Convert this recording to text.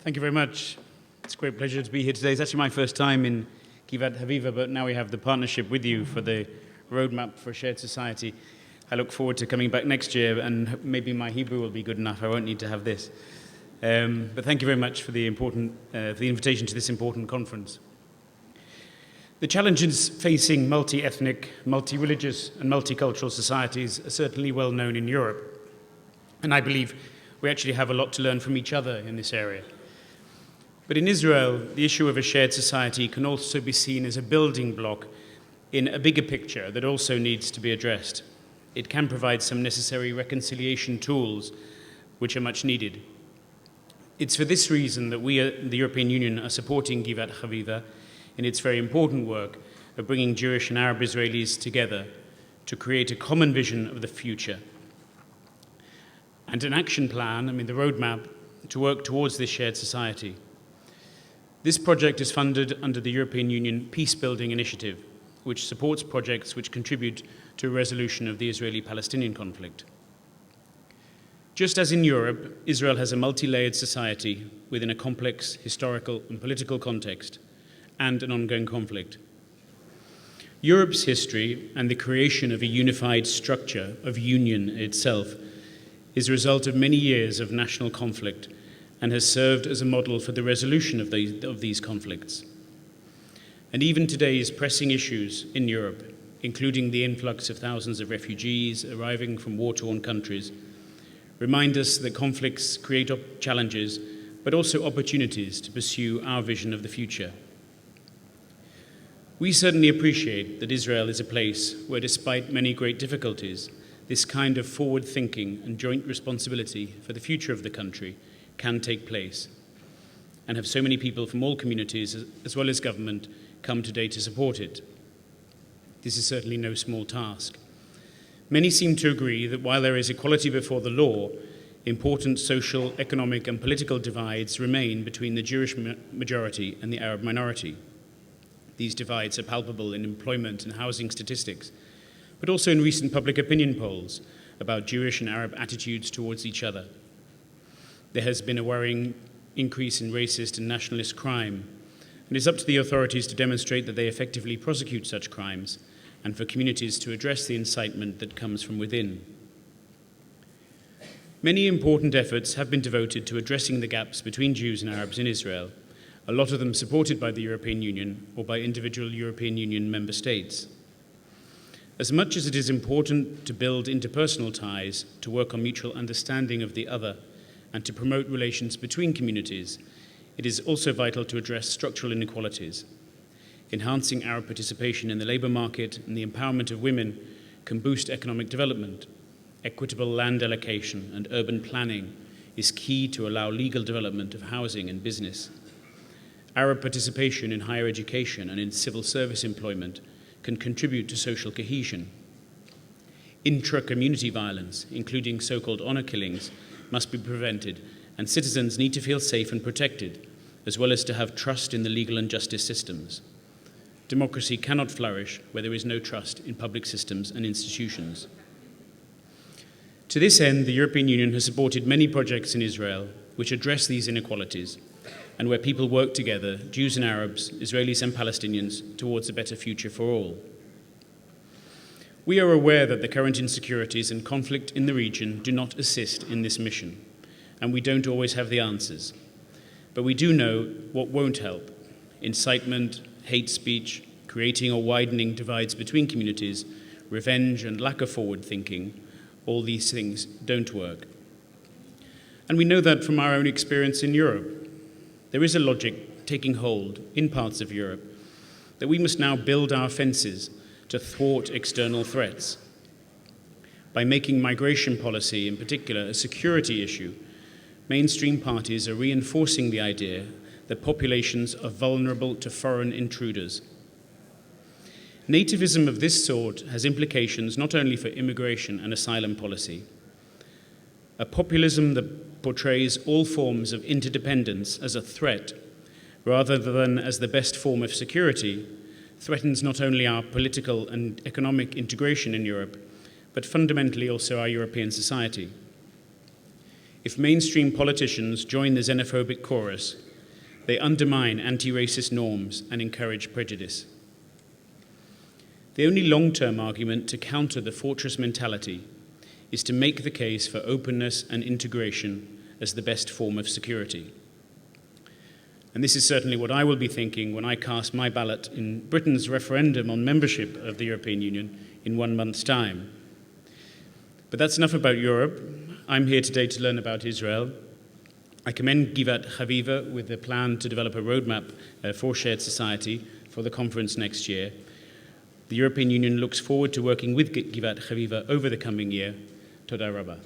Thank you very much. It's a great pleasure to be here today. It's actually my first time in Gvāt Haviva, but now we have the partnership with you for the roadmap for a shared society. I look forward to coming back next year, and maybe my Hebrew will be good enough. I won't need to have this. But thank you very much for the invitation to this important conference. The challenges facing multi-ethnic, multi-religious, and multicultural societies are certainly well known in Europe, and I believe we actually have a lot to learn from each other in this area. But in Israel, the issue of a shared society can also be seen as a building block in a bigger picture that also needs to be addressed. It can provide some necessary reconciliation tools which are much needed. It's for this reason that we, the European Union, are supporting Gvāt Haviva in its very important work of bringing Jewish and Arab Israelis together to create a common vision of the future. And an action plan, the roadmap, to work towards this shared society. This project is funded under the European Union Peace Building Initiative, which supports projects which contribute to a resolution of the Israeli-Palestinian conflict. Just as in Europe, Israel has a multi-layered society within a complex historical and political context and an ongoing conflict. Europe's history and the creation of a unified structure of union itself is a result of many years of national conflict and has served as a model for the resolution of these conflicts. And even today's pressing issues in Europe, including the influx of thousands of refugees arriving from war-torn countries, remind us that conflicts create challenges, but also opportunities to pursue our vision of the future. We certainly appreciate that Israel is a place where, despite many great difficulties, this kind of forward thinking and joint responsibility for the future of the country can take place, and have so many people from all communities, as well as government, come today to support it. This is certainly no small task. Many seem to agree that while there is equality before the law, important social, economic, and political divides remain between the Jewish majority and the Arab minority. These divides are palpable in employment and housing statistics, but also in recent public opinion polls about Jewish and Arab attitudes towards each other. There has been a worrying increase in racist and nationalist crime, and it's up to the authorities to demonstrate that they effectively prosecute such crimes and for communities to address the incitement that comes from within. Many important efforts have been devoted to addressing the gaps between Jews and Arabs in Israel, a lot of them supported by the European Union or by individual European Union member states. As much as it is important to build interpersonal ties, to work on mutual understanding of the other, and to promote relations between communities, it is also vital to address structural inequalities. Enhancing Arab participation in the labour market and the empowerment of women can boost economic development. Equitable land allocation and urban planning is key to allow legal development of housing and business. Arab participation in higher education and in civil service employment can contribute to social cohesion. Intra-community violence, including so-called honor killings, must be prevented, and citizens need to feel safe and protected, as well as to have trust in the legal and justice systems. Democracy cannot flourish where there is no trust in public systems and institutions. To this end, the European Union has supported many projects in Israel which address these inequalities, and where people work together, Jews and Arabs, Israelis and Palestinians, towards a better future for all. We are aware that the current insecurities and conflict in the region do not assist in this mission, and we don't always have the answers. But we do know what won't help: incitement, hate speech, creating or widening divides between communities, revenge and lack of forward thinking. All these things don't work. And we know that from our own experience in Europe. There is a logic taking hold in parts of Europe that we must now build our fences to thwart external threats. By making migration policy, in particular, a security issue, mainstream parties are reinforcing the idea that populations are vulnerable to foreign intruders. Nativism of this sort has implications not only for immigration and asylum policy. A populism that portrays all forms of interdependence as a threat rather than as the best form of security threatens not only our political and economic integration in Europe, but fundamentally also our European society. If mainstream politicians join the xenophobic chorus, they undermine anti-racist norms and encourage prejudice. The only long-term argument to counter the fortress mentality is to make the case for openness and integration as the best form of security. And this is certainly what I will be thinking when I cast my ballot in Britain's referendum on membership of the European Union in 1 month's time. But that's enough about Europe. I'm here today to learn about Israel. I commend Giv'at Chaviva with the plan to develop a roadmap for shared society for the conference next year. The European Union looks forward to working with Giv'at Chaviva over the coming year. Toda Rabba.